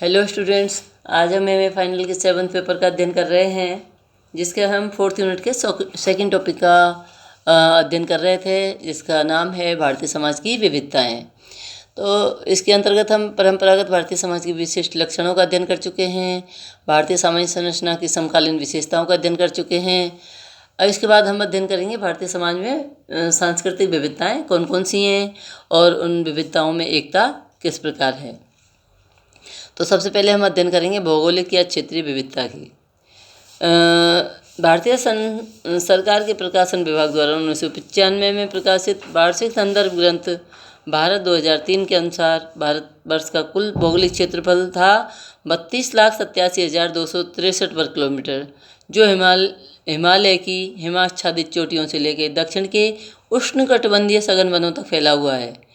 Hello students, आज हम MA final के 7th पेपर का अध्ययन कर रहे हैं, जिसके हम 4th यूनिट के सेकंड टॉपिक का अध्ययन कर रहे थे, जिसका नाम है भारतीय समाज की विविधताएं। तो इसके अंतर्गत हम परंपरागत भारतीय समाज की विशिष्ट लक्षणों का अध्ययन कर चुके हैं, भारतीय सामाजिक संरचना की समकालीन विशेषताओं का अध्ययन कर चुके हैं। अब इसके बाद हम अध्ययन करेंगे भारतीय समाज में सांस्कृतिक विविधताएं कौन कौन सी हैं और उन विविधताओं में एकता किस प्रकार है। तो सबसे पहले हम अध्ययन करेंगे भौगोलिक या क्षेत्रीय विविधता की। भारतीय सरकार के प्रकाशन विभाग द्वारा 1995 में प्रकाशित वार्षिक संदर्भ ग्रंथ भारत 2003 के अनुसार भारतवर्ष का कुल भौगोलिक क्षेत्रफल था 32,87,263 वर्ग किलोमीटर, जो हिमालय की हिमाच्छादित चोटियों से लेकर दक्षिण के उष्णकटिबंधीय सघन वनों तक फैला हुआ है।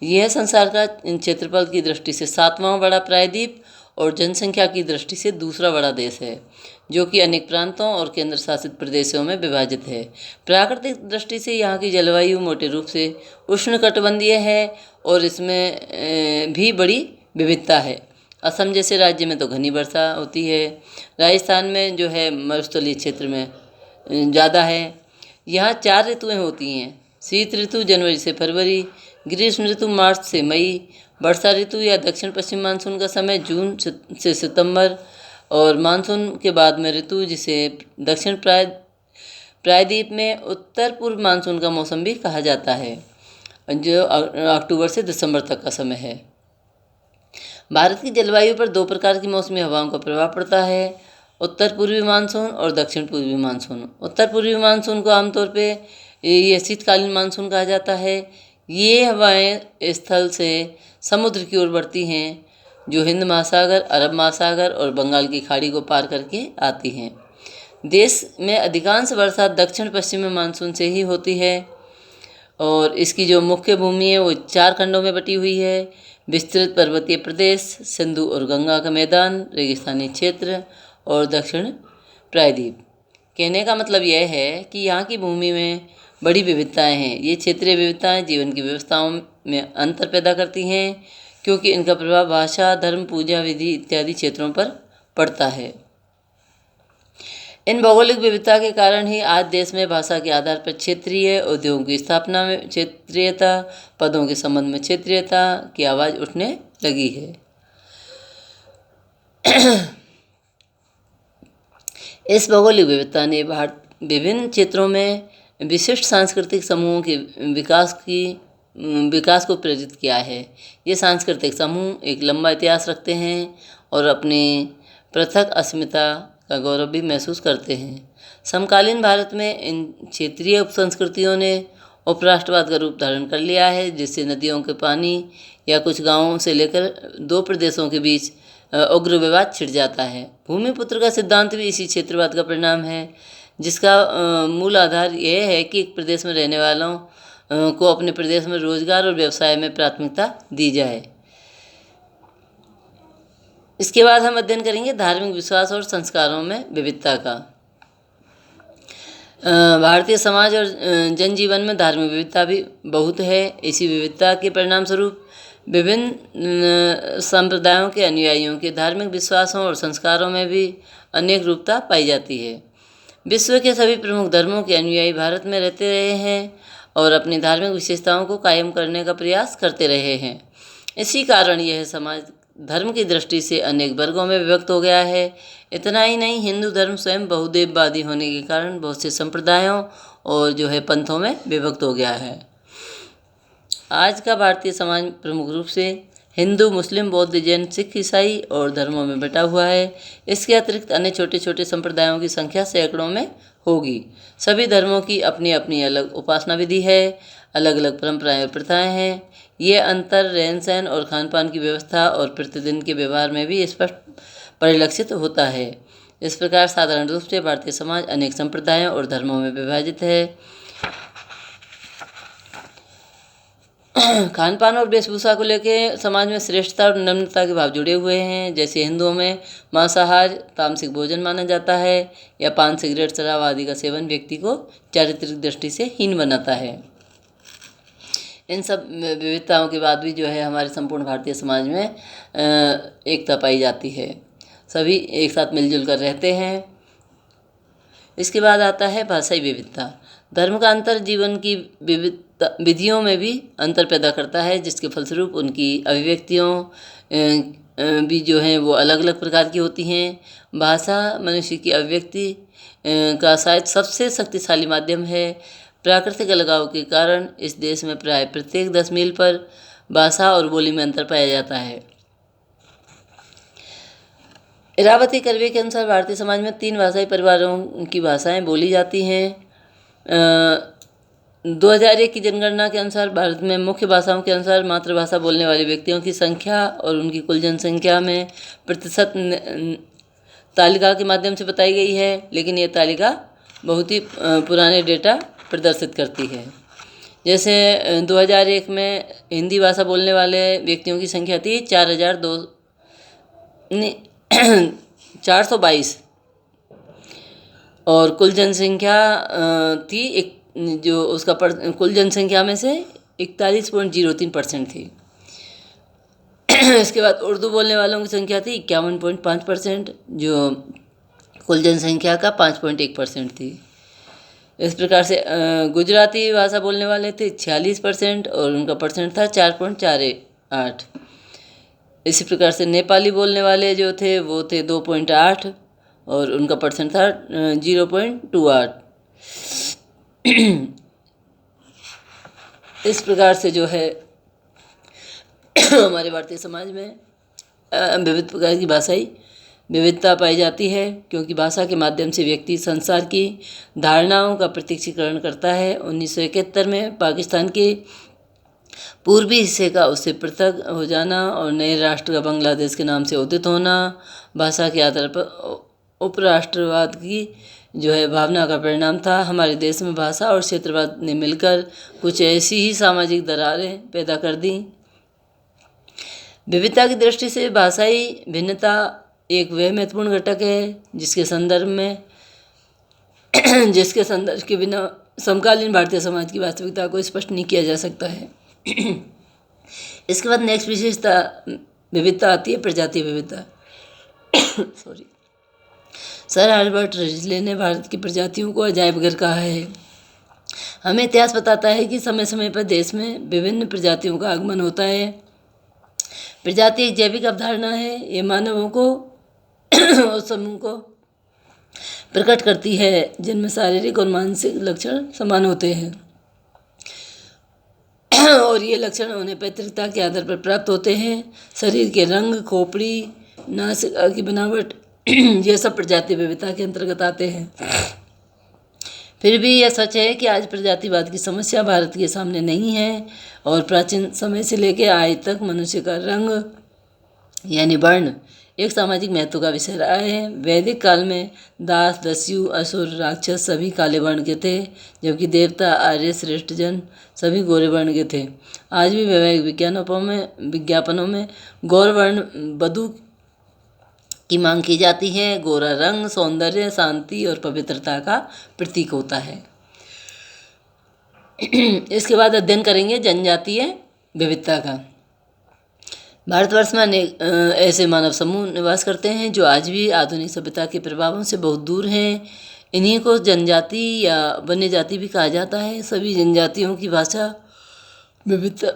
यह संसार का क्षेत्रफल की दृष्टि से 7वां बड़ा प्रायद्वीप और जनसंख्या की दृष्टि से दूसरा बड़ा देश है, जो कि अनेक प्रांतों और केंद्र शासित प्रदेशों में विभाजित है। प्राकृतिक दृष्टि से यहाँ की जलवायु मोटे रूप से उष्णकटिबंधीय है और इसमें भी बड़ी विविधता है। असम जैसे राज्य में तो घनी वर्षा होती है। राजस्थान में जो है मरुस्थलीय क्षेत्र में ज़्यादा है। यहाँ 4 ऋतुएँ होती हैं। शीत ऋतु जनवरी से फरवरी, ग्रीष्म ऋतु मार्च से मई, वर्षा ऋतु या दक्षिण पश्चिम मानसून का समय जून से सितंबर, और मानसून के बाद में ऋतु जिसे दक्षिण प्रायद्वीप में उत्तर पूर्व मानसून का मौसम भी कहा जाता है, जो अक्टूबर से दिसंबर तक का समय है। भारत की जलवायु पर 2 प्रकार की मौसमी हवाओं का प्रभाव पड़ता है, उत्तर पूर्वी मानसून और दक्षिण पूर्वी मानसून। उत्तर पूर्वी मानसून को आमतौर पे ये शीतकालीन मानसून कहा जाता है। ये हवाएं स्थल से समुद्र की ओर बढ़ती हैं, जो हिंद महासागर, अरब महासागर और बंगाल की खाड़ी को पार करके आती हैं। देश में अधिकांश वर्षा दक्षिण पश्चिमी मानसून से ही होती है और इसकी जो मुख्य भूमि है वो 4 खंडों में बटी हुई है। विस्तृत पर्वतीय प्रदेश, सिंधु और गंगा का मैदान, रेगिस्तानी क्षेत्र और दक्षिण प्रायद्वीप। कहने का मतलब यह है कि यहाँ की भूमि में बड़ी विविधताएं हैं। ये क्षेत्रीय विविधताएं जीवन की व्यवस्थाओं में अंतर पैदा करती हैं, क्योंकि इनका प्रभाव भाषा, धर्म, पूजा विधि इत्यादि क्षेत्रों पर पड़ता है। इन भौगोलिक विविधता के कारण ही आज देश में भाषा के आधार पर क्षेत्रीय उद्योगों की स्थापना में क्षेत्रीयता, पदों के संबंध में क्षेत्रीयता की आवाज़ उठने लगी है। इस भौगोलिक विविधता ने विभिन्न क्षेत्रों में विशिष्ट सांस्कृतिक समूहों के विकास को प्रेरित किया है। ये सांस्कृतिक समूह एक लंबा इतिहास रखते हैं और अपनी पृथक अस्मिता का गौरव भी महसूस करते हैं। समकालीन भारत में इन क्षेत्रीय उपसंस्कृतियों ने उपराष्ट्रवाद का रूप धारण कर लिया है, जिससे नदियों के पानी या कुछ गांवों से लेकर 2 प्रदेशों के बीच उग्र विवाद छिड़ जाता है। भूमिपुत्र का सिद्धांत भी इसी क्षेत्रवाद का परिणाम है, जिसका मूल आधार यह है कि एक प्रदेश में रहने वालों को अपने प्रदेश में रोजगार और व्यवसाय में प्राथमिकता दी जाए। इसके बाद हम अध्ययन करेंगे धार्मिक विश्वास और संस्कारों में विविधता का। भारतीय समाज और जनजीवन में धार्मिक विविधता भी बहुत है। इसी विविधता के परिणाम स्वरूप विभिन्न संप्रदायों के अनुयायियों के धार्मिक विश्वासों और संस्कारों में भी अनेक रूपता पाई जाती है। विश्व के सभी प्रमुख धर्मों के अनुयायी भारत में रहते रहे हैं और अपनी धार्मिक विशेषताओं को कायम करने का प्रयास करते रहे हैं। इसी कारण यह समाज धर्म की दृष्टि से अनेक वर्गों में विभक्त हो गया है। इतना ही नहीं, हिंदू धर्म स्वयं बहुदेववादी होने के कारण बहुत से संप्रदायों और जो है पंथों में विभक्त हो गया है। आज का भारतीय समाज प्रमुख रूप से हिंदू, मुस्लिम, बौद्ध, जैन, सिख, ईसाई और धर्मों में बटा हुआ है। इसके अतिरिक्त अन्य छोटे छोटे संप्रदायों की संख्या सैकड़ों में होगी। सभी धर्मों की अपनी अपनी अलग उपासना विधि है, अलग अलग परंपराएं और प्रथाएं हैं। ये अंतर रहन सहन और खान पान की व्यवस्था और प्रतिदिन के व्यवहार में भी स्पष्ट परिलक्षित होता है। इस प्रकार साधारण रूप से भारतीय समाज अनेक संप्रदायों और धर्मों में विभाजित है। खान पान और वेशभूषा को लेकर समाज में श्रेष्ठता और निम्नता के भाव जुड़े हुए हैं। जैसे हिंदुओं में मांसाहार तामसिक भोजन माना जाता है या पान, सिगरेट, शराब आदि का सेवन व्यक्ति को चारित्रिक दृष्टि से हीन बनाता है। इन सब विविधताओं के बाद भी जो है हमारे संपूर्ण भारतीय समाज में एकता पाई जाती है, सभी एक साथ मिलजुल कर रहते हैं। इसके बाद आता है भाषाई विविधता। धर्म का अंतर जीवन की विविधता विधियों में भी अंतर पैदा करता है, जिसके फलस्वरूप उनकी अभिव्यक्तियों भी जो हैं वो अलग अलग प्रकार की होती हैं। भाषा मनुष्य की अभिव्यक्ति का शायद सबसे शक्तिशाली माध्यम है। प्राकृतिक अलगाव के कारण इस देश में प्राय प्रत्येक 10 मील पर भाषा और बोली में अंतर पाया जाता है। इरावती कर्वे के अनुसार भारतीय समाज में 3 भाषाई परिवारों की भाषाएं बोली जाती हैं। 2001 की जनगणना के अनुसार भारत में मुख्य भाषाओं के अनुसार मातृभाषा बोलने वाले व्यक्तियों की संख्या और उनकी कुल जनसंख्या में प्रतिशत तालिका के माध्यम से बताई गई है, लेकिन ये तालिका बहुत ही पुराने डेटा प्रदर्शित करती है। जैसे 2001 में हिंदी भाषा बोलने वाले व्यक्तियों की संख्या थी 422 और कुल जनसंख्या थी जो उसका कुल जनसंख्या में से 41.03% थी। इसके बाद उर्दू बोलने वालों की संख्या थी 51.5%, जो कुल जनसंख्या का 5.1% थी। इस प्रकार से गुजराती भाषा बोलने वाले थे 46% और उनका परसेंट था 4.48। इसी प्रकार से नेपाली बोलने वाले जो थे वो थे 2.8 और उनका परसेंट था 0.28। इस प्रकार से जो है हमारे भारतीय समाज में विविध प्रकार की भाषाई विविधता पाई जाती है, क्योंकि भाषा के माध्यम से व्यक्ति संसार की धारणाओं का प्रत्यक्षीकरण करता है। 1971 में पाकिस्तान के पूर्वी हिस्से का उससे पृथक हो जाना और नए राष्ट्र का बांग्लादेश के नाम से उदित होना भाषा के आधार पर उपराष्ट्रवाद की जो है भावना का परिणाम था। हमारे देश में भाषा और क्षेत्रवाद ने मिलकर कुछ ऐसी ही सामाजिक दरारें पैदा कर दी। विविधता की दृष्टि से भाषाई भिन्नता एक वह महत्वपूर्ण घटक है जिसके संदर्भ के बिना समकालीन भारतीय समाज की वास्तविकता को स्पष्ट नहीं किया जा सकता है। इसके बाद नेक्स्ट विशेषता विविधता आती है प्रजातीय विविधता। सर हर्बर्ट रिजले ने भारत की प्रजातियों को अजायब घर कहा है। हमें इतिहास बताता है कि समय समय पर देश में विभिन्न प्रजातियों का आगमन होता है। प्रजाति एक जैविक अवधारणा है। ये मानवों को और समूह को प्रकट करती है जिनमें शारीरिक और मानसिक लक्षण समान होते हैं और ये लक्षण उन्हें पैतृकता के आधार पर प्राप्त होते हैं। शरीर के रंग, खोपड़ी, नासिका की बनावट ये सब प्रजाति विविधता के अंतर्गत आते हैं। फिर भी यह सच है कि आज प्रजातिवाद की समस्या भारत के सामने नहीं है और प्राचीन समय से लेकर आज तक मनुष्य का रंग यानी वर्ण एक सामाजिक महत्व का विषय रहा है। वैदिक काल में दास, दस्यु, असुर, राक्षस सभी काले वर्ण के थे, जबकि देवता, आर्य, श्रेष्ठ जन सभी गोरे वर्ण के थे। आज भी वैवाहिक विज्ञापनों में गौर वर्ण वधू की मांग की जाती है। गोरा रंग सौंदर्य, शांति और पवित्रता का प्रतीक होता है। इसके बाद अध्ययन करेंगे जनजातीय विविधता का। भारतवर्ष में अनेक ऐसे मानव समूह निवास करते हैं जो आज भी आधुनिक सभ्यता के प्रभावों से बहुत दूर हैं। इन्हीं को जनजाति या वन्य जाति भी कहा जाता है। सभी जनजातियों की भाषा विविधता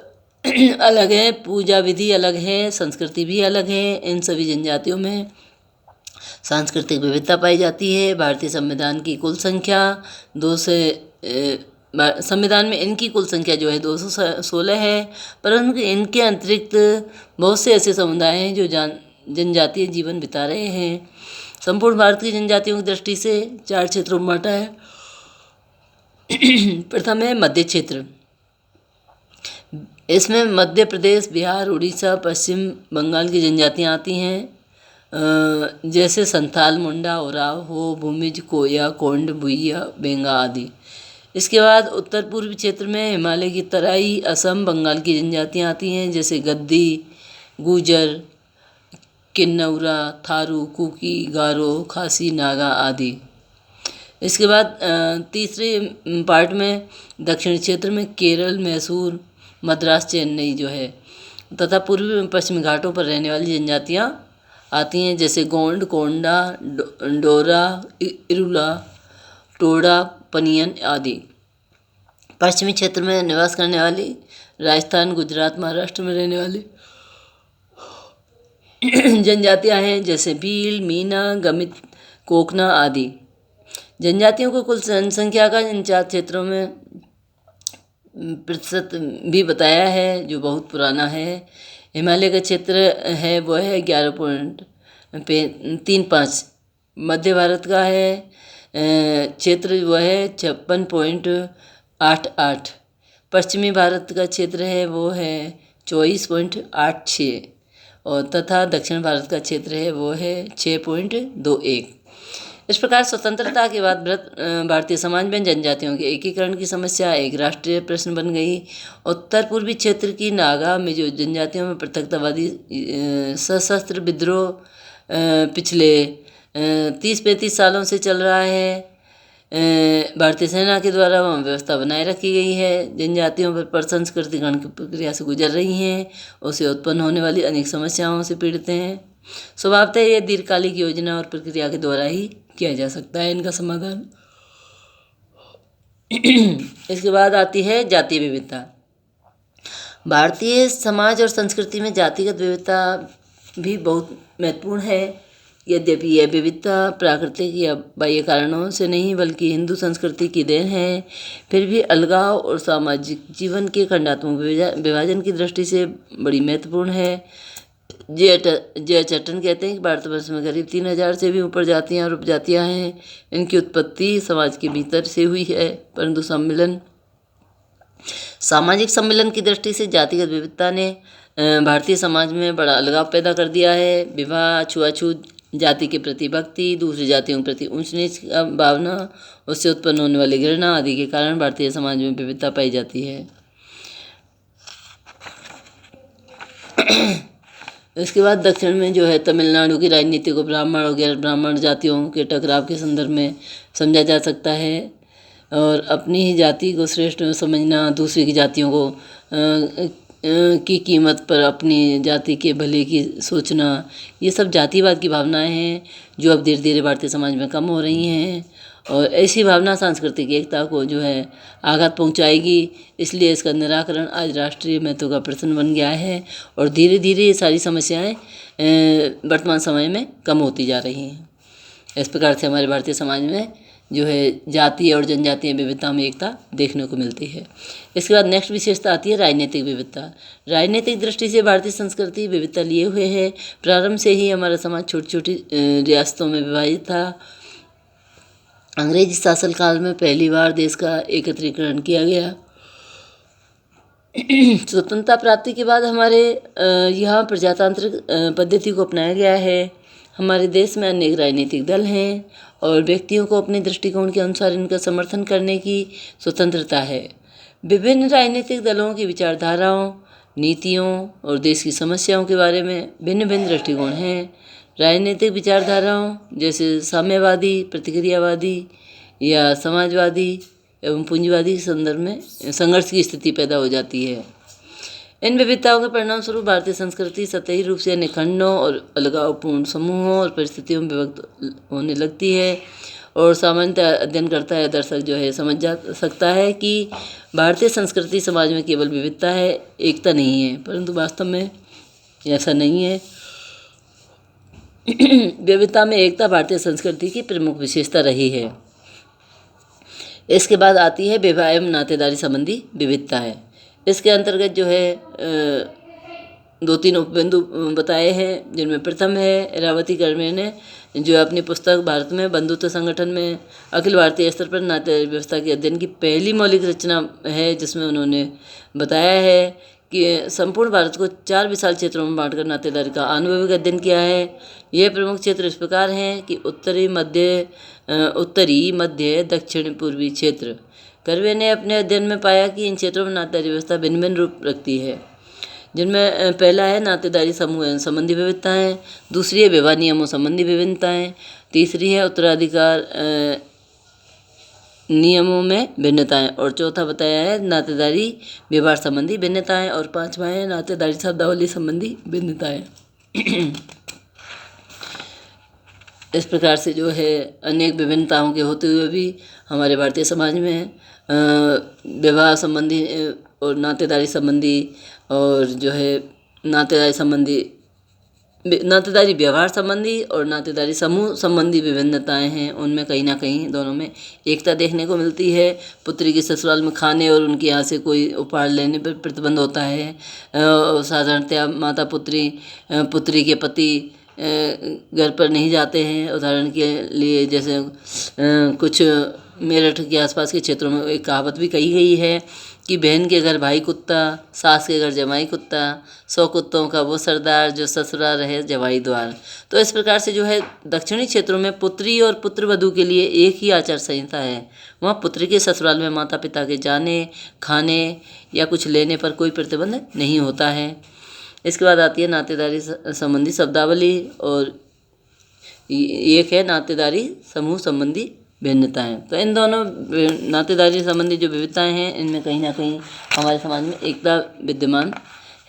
अलग है, पूजा विधि अलग है, संस्कृति भी अलग है। इन सभी जनजातियों में सांस्कृतिक विविधता पाई जाती है। भारतीय संविधान की कुल संख्या संविधान में इनकी कुल संख्या जो है 216 है, परंतु इनके अतिरिक्त बहुत से ऐसे समुदाय हैं जो जनजातीय जीवन बिता रहे हैं। संपूर्ण भारत की जनजातियों की दृष्टि से 4 क्षेत्रों में बांटा है। प्रथम है मध्य क्षेत्र। इसमें मध्य प्रदेश, बिहार, उड़ीसा, पश्चिम बंगाल की जनजातियाँ आती हैं, जैसे संथाल, मुंडा, ओराव, हो, भूमिज, कोया, कोंड, भुइया, बेंगा आदि। इसके बाद उत्तर पूर्वी क्षेत्र में हिमालय की तराई, असम, बंगाल की जनजातियाँ आती हैं, जैसे गद्दी, गुजर, किन्नौरा, थारू, कुकी, गारो, खासी, नागा आदि। इसके बाद तीसरे पार्ट में दक्षिण क्षेत्र में केरल, मैसूर, मद्रास, चेन्नई जो है, तथा पूर्वी एवं पश्चिमी घाटों पर रहने वाली जनजातियाँ आती हैं, जैसे गोंड, कोंडा, डोरा, इरुला, टोडा, पनियन आदि। पश्चिमी क्षेत्र में निवास करने वाली राजस्थान, गुजरात, महाराष्ट्र में रहने वाली जनजातियाँ हैं, जैसे भील, मीना, गमित, कोकना आदि। जनजातियों को कुल जनसंख्या का इन 4 क्षेत्रों में प्रतिशत भी बताया है, जो बहुत पुराना है। हिमालय का क्षेत्र है वह है 11.35। मध्य भारत का है क्षेत्र वह है 56.88। पश्चिमी भारत का क्षेत्र है वो है 24.86 और तथा दक्षिण भारत का क्षेत्र है वो है 6.21। इस प्रकार स्वतंत्रता के बाद भारतीय समाज में जनजातियों के एकीकरण की समस्या एक राष्ट्रीय प्रश्न बन गई। उत्तर पूर्वी क्षेत्र की नागा में जो जनजातियों में पृथकतावादी सशस्त्र विद्रोह पिछले 30-35 सालों से चल रहा है। भारतीय सेना के द्वारा वहाँ व्यवस्था बनाए रखी गई है, जनजातियों पर प्रसंस्कृतिकरण की प्रक्रिया से गुजर रही हैं, उससे उत्पन्न होने वाली अनेक समस्याओं से पीड़ित हैं। स्वभावतः यह दीर्घकालिक योजना और प्रक्रिया के द्वारा ही किया जा सकता है इनका समाधान। इसके बाद आती है जातीय विविधता। भारतीय समाज और संस्कृति में जातिगत विविधता भी बहुत महत्वपूर्ण है। यद्यपि यह विविधता प्राकृतिक या बाह्य कारणों से नहीं बल्कि हिंदू संस्कृति की देन है, फिर भी अलगाव और सामाजिक जीवन के खंडात्मक विभाजन की दृष्टि से बड़ी महत्वपूर्ण है। जय चट्टन कहते हैं कि भारतवर्ष में करीब 3000 से भी ऊपर जातियाँ और उपजातियाँ हैं। इनकी उत्पत्ति समाज के भीतर से हुई है, परंतु सामाजिक सम्मेलन की दृष्टि से जातिगत विविधता ने भारतीय समाज में बड़ा अलगाव पैदा कर दिया है। विवाह, छुआछूत, जाति के प्रति भक्ति, दूसरी जातियों के प्रति ऊंच नीच का भावना, उससे उत्पन्न होने वाली घृणा आदि के कारण भारतीय समाज में विविधता पाई जाती है। इसके बाद दक्षिण में जो है तमिलनाडु की राजनीति को ब्राह्मण और गैर ब्राह्मण जातियों के टकराव के संदर्भ में समझा जा सकता है और अपनी ही जाति को श्रेष्ठ समझना, दूसरी की जातियों को की कीमत पर अपनी जाति के भले की सोचना, ये सब जातिवाद की भावनाएं हैं जो अब धीरे धीरे भारतीय समाज में कम हो रही हैं और ऐसी भावना सांस्कृतिक एकता को जो है आघात पहुंचाएगी। इसलिए इसका निराकरण आज राष्ट्रीय महत्व का प्रश्न बन गया है और धीरे धीरे ये सारी समस्याएं वर्तमान समय में कम होती जा रही हैं। इस प्रकार से हमारे भारतीय समाज में जो है जातीय और जनजातीय विविधता में एकता देखने को मिलती है। इसके बाद नेक्स्ट विशेषता आती है राजनीतिक विविधता। राजनीतिक दृष्टि से भारतीय संस्कृति विविधता लिए हुए है। प्रारंभ से ही हमारा समाज छोटी छोटी रियासतों में विभाजित था। अंग्रेजी शासन काल में पहली बार देश का एकत्रीकरण किया गया। स्वतंत्रता प्राप्ति के बाद हमारे यहाँ प्रजातांत्रिक पद्धति को अपनाया गया है। हमारे देश में अनेक राजनीतिक दल हैं और व्यक्तियों को अपने दृष्टिकोण के अनुसार इनका समर्थन करने की स्वतंत्रता है। विभिन्न राजनीतिक दलों की विचारधाराओं, नीतियों और देश की समस्याओं के बारे में भिन्न भिन्न दृष्टिकोण हैं। राजनीतिक विचारधाराओं जैसे साम्यवादी, प्रतिक्रियावादी या समाजवादी एवं पूंजीवादी के संदर्भ में संघर्ष की स्थिति पैदा हो जाती है। इन विविधताओं के परिणाम स्वरूप भारतीय संस्कृति सतही रूप से अनेक खंडों और अलगावपूर्ण समूहों और परिस्थितियों में विभक्त होने लगती है और सामान्यतः अध्ययनकर्ता या दर्शक जो है समझ जा सकता है कि भारतीय संस्कृति समाज में केवल विविधता है, एकता नहीं है, परंतु वास्तव में ऐसा नहीं है। विविधता में एकता भारतीय संस्कृति की प्रमुख विशेषता रही है। इसके बाद आती है विवाह एवं नातेदारी संबंधी विविधता है। इसके अंतर्गत जो है 2-3 उपबिंदु बताए हैं, जिनमें प्रथम है इरावती कर्वे ने जो अपनी पुस्तक भारत में बंधुत्व संगठन में अखिल भारतीय स्तर पर नातेदारी व्यवस्था के अध्ययन की पहली मौलिक रचना है, जिसमें उन्होंने बताया है कि संपूर्ण भारत को 4 विशाल क्षेत्रों में बांटकर नातेदारी का आनुभविक अध्ययन किया है। यह प्रमुख क्षेत्र इस प्रकार हैं कि उत्तरी, मध्य, दक्षिण पूर्वी क्षेत्र। कर्वे ने अपने अध्ययन में पाया कि इन क्षेत्रों में नातेदारी व्यवस्था भिन्न भिन्न रूप रखती है, जिनमें पहला है नातेदारी समूह संबंधी विविधताएँ, दूसरी है विवाह नियमों संबंधी विभिन्नताएँ, तीसरी है उत्तराधिकार नियमों में भिन्नताएं, और चौथा बताया है नातेदारी व्यवहार संबंधी भिन्नताएं, और पांचवा है नातेदारी शब्दावली संबंधी भिन्नताएं। इस प्रकार से जो है अनेक विभिन्नताओं के होते हुए भी हमारे भारतीय समाज में विवाह संबंधी और नातेदारी संबंधी और जो है नातेदारी व्यवहार संबंधी और नातेदारी समूह संबंधी विभिन्नताएं हैं। उनमें कहीं ना कहीं दोनों में एकता देखने को मिलती है। पुत्री के ससुराल में खाने और उनके यहाँ से कोई उपहार लेने पर प्रतिबंध होता है। साधारणतया माता पुत्री के पति घर पर नहीं जाते हैं। उदाहरण के लिए जैसे कुछ मेरठ के आसपास के क्षेत्रों में एक कहावत भी कही गई है कि बहन के घर भाई कुत्ता, सास के घर जमाई कुत्ता, 100 कुत्तों का वो सरदार जो ससुराल रहे जवाई द्वार। तो इस प्रकार से जो है दक्षिणी क्षेत्रों में पुत्री और पुत्रवधू के लिए एक ही आचार संहिता है। वहाँ पुत्री के ससुराल में माता पिता के जाने, खाने या कुछ लेने पर कोई प्रतिबंध नहीं होता है। इसके बाद आती है नातेदारी संबंधी शब्दावली, और एक है नातेदारी समूह संबंधी भिन्नताएं। तो इन दोनों नातेदारी संबंधी जो विविधताएं हैं इनमें कहीं ना कहीं हमारे समाज में एकता विद्यमान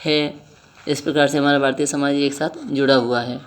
है। इस प्रकार से हमारा भारतीय समाज एक साथ जुड़ा हुआ है।